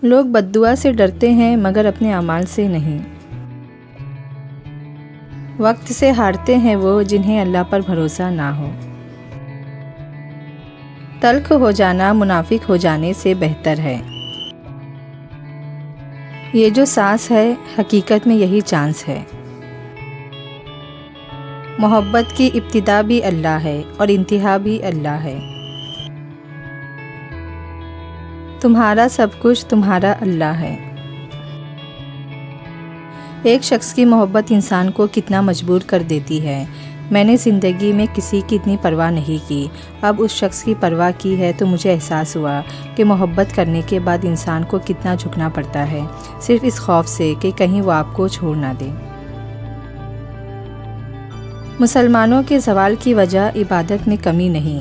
لوگ بد دعا سے ڈرتے ہیں مگر اپنے اعمال سے نہیں۔ وقت سے ہارتے ہیں وہ جنہیں اللہ پر بھروسہ نہ ہو۔ تلخ ہو جانا منافق ہو جانے سے بہتر ہے۔ یہ جو سانس ہے حقیقت میں یہی چانس ہے۔ محبت کی ابتدا بھی اللہ ہے اور انتہا بھی اللہ ہے۔ تمہارا سب کچھ تمہارا اللہ ہے۔ ایک شخص کی محبت انسان کو کتنا مجبور کر دیتی ہے۔ میں نے زندگی میں کسی کی اتنی پرواہ نہیں کی، اب اس شخص کی پرواہ کی ہے تو مجھے احساس ہوا کہ محبت کرنے کے بعد انسان کو کتنا جھکنا پڑتا ہے، صرف اس خوف سے کہ کہیں وہ آپ کو چھوڑ نہ دے۔ مسلمانوں کے زوال کی وجہ عبادت میں کمی نہیں،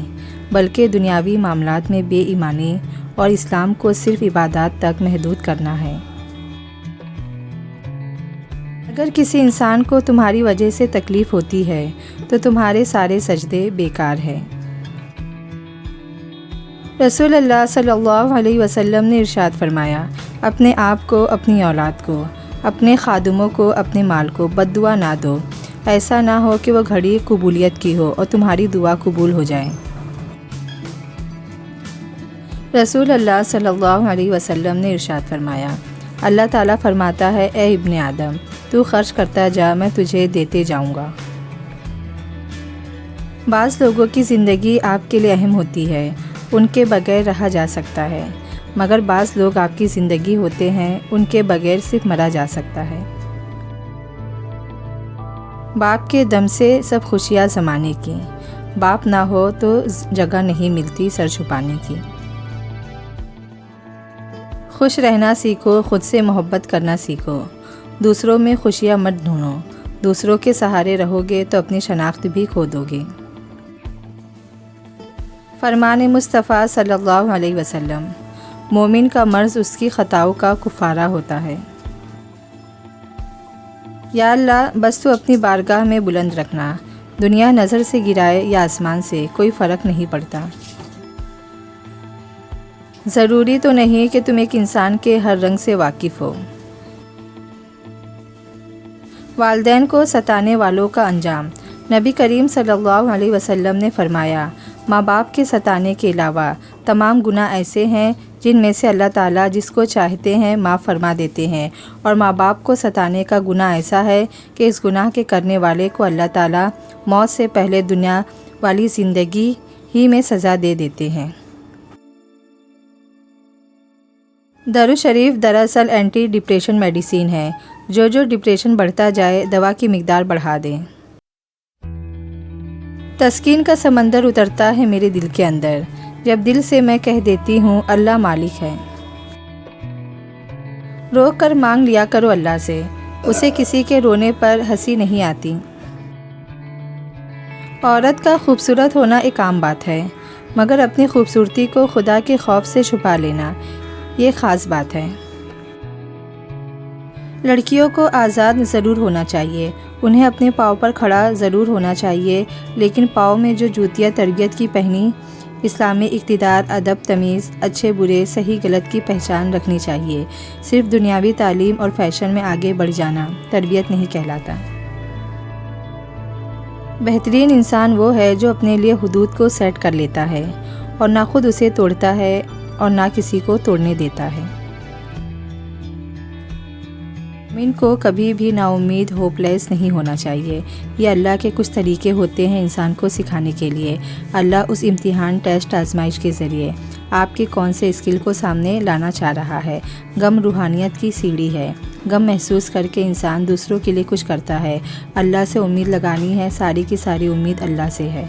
بلکہ دنیاوی معاملات میں بے ایمانی اور اسلام کو صرف عبادات تک محدود کرنا ہے۔ اگر کسی انسان کو تمہاری وجہ سے تکلیف ہوتی ہے تو تمہارے سارے سجدے بیکار ہیں۔ رسول اللہ صلی اللہ علیہ وسلم نے ارشاد فرمایا، اپنے آپ کو، اپنی اولاد کو، اپنے خادموں کو، اپنے مال کو بد دعا نہ دو، ایسا نہ ہو کہ وہ گھڑی قبولیت کی ہو اور تمہاری دعا قبول ہو جائے۔ رسول اللہ صلی اللہ علیہ وسلم نے ارشاد فرمایا، اللہ تعالیٰ فرماتا ہے، اے ابن آدم، تو خرچ کرتا جا، میں تجھے دیتے جاؤں گا۔ بعض لوگوں کی زندگی آپ کے لیے اہم ہوتی ہے، ان کے بغیر رہا جا سکتا ہے، مگر بعض لوگ آپ کی زندگی ہوتے ہیں، ان کے بغیر صرف مرا جا سکتا ہے۔ باپ کے دم سے سب خوشیاں زمانے کی، باپ نہ ہو تو جگہ نہیں ملتی سر چھپانے کی۔ خوش رہنا سیکھو، خود سے محبت کرنا سیکھو، دوسروں میں خوشیاں مت ڈھونڈو، دوسروں کے سہارے رہو گے تو اپنی شناخت بھی کھو دو گے۔ فرمان مصطفیٰ صلی اللہ علیہ وسلم، مومن کا مرض اس کی خطاؤں کا کفارہ ہوتا ہے۔ یا اللہ، بس تو اپنی بارگاہ میں بلند رکھنا، دنیا نظر سے گرائے یا آسمان سے، کوئی فرق نہیں پڑتا۔ ضروری تو نہیں کہ تم ایک انسان کے ہر رنگ سے واقف ہو۔ والدین کو ستانے والوں کا انجام۔ نبی کریم صلی اللہ علیہ وسلم نے فرمایا، ماں باپ کے ستانے کے علاوہ تمام گناہ ایسے ہیں جن میں سے اللہ تعالیٰ جس کو چاہتے ہیں معاف فرما دیتے ہیں، اور ماں باپ کو ستانے کا گناہ ایسا ہے کہ اس گناہ کے کرنے والے کو اللہ تعالیٰ موت سے پہلے دنیا والی زندگی ہی میں سزا دے دیتے ہیں۔ درود شریف دراصل اینٹی ڈپریشن میڈیسین ہے، جو ڈپریشن بڑھتا جائے دوا کی مقدار بڑھا دیں۔ تسکین کا سمندر اترتا ہے میرے دل کے اندر، جب دل سے میں کہہ دیتی ہوں اللہ مالک ہے۔ رو کر مانگ لیا کرو اللہ سے، اسے کسی کے رونے پر ہنسی نہیں آتی۔ عورت کا خوبصورت ہونا ایک عام بات ہے، مگر اپنی خوبصورتی کو خدا کے خوف سے چھپا لینا یہ خاص بات ہے۔ لڑکیوں کو آزاد ضرور ہونا چاہیے، انہیں اپنے پاؤں پر کھڑا ضرور ہونا چاہیے، لیکن پاؤں میں جو جوتیاں تربیت کی پہنی، اسلامی اقتدار، ادب، تمیز، اچھے برے، صحیح غلط کی پہچان رکھنی چاہیے۔ صرف دنیاوی تعلیم اور فیشن میں آگے بڑھ جانا تربیت نہیں کہلاتا۔ بہترین انسان وہ ہے جو اپنے لیے حدود کو سیٹ کر لیتا ہے اور نہ خود اسے توڑتا ہے اور نہ کسی کو توڑنے دیتا ہے۔ مومن کو کبھی بھی نا امید، ہوپ لیس نہیں ہونا چاہیے۔ یہ اللہ کے کچھ طریقے ہوتے ہیں انسان کو سکھانے کے لیے۔ اللہ اس امتحان، ٹیسٹ، آزمائش کے ذریعے آپ کے کون سے اسکل کو سامنے لانا چاہ رہا ہے۔ غم روحانیت کی سیڑھی ہے۔ غم محسوس کر کے انسان دوسروں کے لیے کچھ کرتا ہے۔ اللہ سے امید لگانی ہے، ساری کی ساری امید اللہ سے ہے۔